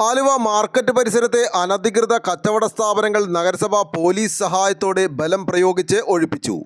Aluva market പരിസരത്തെ അനധികൃത കച്ചവട സ്ഥാപനങ്ങൾ നഗരസഭ പോലീസ് സഹായത്തോടെ ബലം പ്രയോഗിച്ച് ഒഴിപ്പിച്ചു.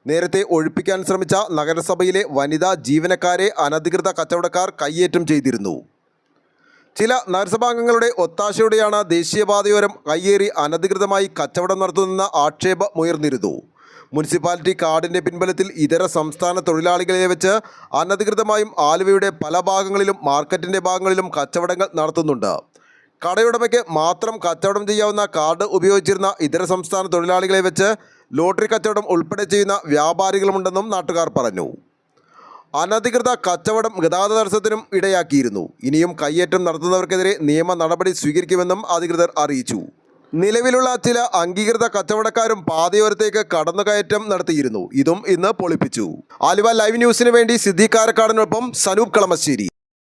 നേരത്തെ ഒഴിപ്പിക്കാൻ ശ്രമിച്ച നഗരസഭയിലെ വനിതാ ജീവനക്കാരെ അനധികൃത കച്ചവടക്കാർ കയ്യേറ്റം ചെയ്തിരുന്നു. ചില നഗരസഭാംഗങ്ങളുടെ ഒത്താശയോടെയാണ് ദേശീയപാതയോരം കയ്യേറി അനധികൃതമായി കച്ചവടം നടത്തുന്ന ആക്ഷേപമുയർന്നിരുന്നു. മുനിസിപ്പാലിറ്റി കാർഡിൻ്റെ പിൻബലത്തിൽ ഇതര സംസ്ഥാന തൊഴിലാളികളെ വെച്ച് അനധികൃതമായും ആലുവയുടെ പല ഭാഗങ്ങളിലും മാർക്കറ്റിൻ്റെ ഭാഗങ്ങളിലും കച്ചവടങ്ങൾ നടത്തുന്നുണ്ട്. കടയുടമയ്ക്ക് മാത്രം കച്ചവടം ചെയ്യാവുന്ന കാർഡ് ഉപയോഗിച്ചിരുന്ന ഇതര സംസ്ഥാന തൊഴിലാളികളെ വെച്ച് ലോട്ടറി കച്ചവടം ഉൾപ്പെടെ ചെയ്യുന്ന വ്യാപാരികളുമുണ്ടെന്നും നാട്ടുകാർ പറഞ്ഞു. അനധികൃത കച്ചവടം ഗതാഗത തടസ്സത്തിനും ഇടയാക്കിയിരുന്നു. ഇനിയും കയ്യേറ്റം നടത്തുന്നവർക്കെതിരെ നിയമ നടപടി സ്വീകരിക്കുമെന്നും അധികൃതർ അറിയിച്ചു. നിലവിലുള്ള ചില അംഗീകൃത കച്ചവടക്കാരും പാതയോരത്തേക്ക് കടന്നുകയറ്റം നടത്തിയിരുന്നു. ഇതും ഇന്ന് പൊളിപ്പിച്ചു. ആലുവ ലൈവ് ന്യൂസിന് വേണ്ടി സിദ്ദീഖ് കാരക്കാടിനൊപ്പം സനൂപ് കളമശ്ശേരി.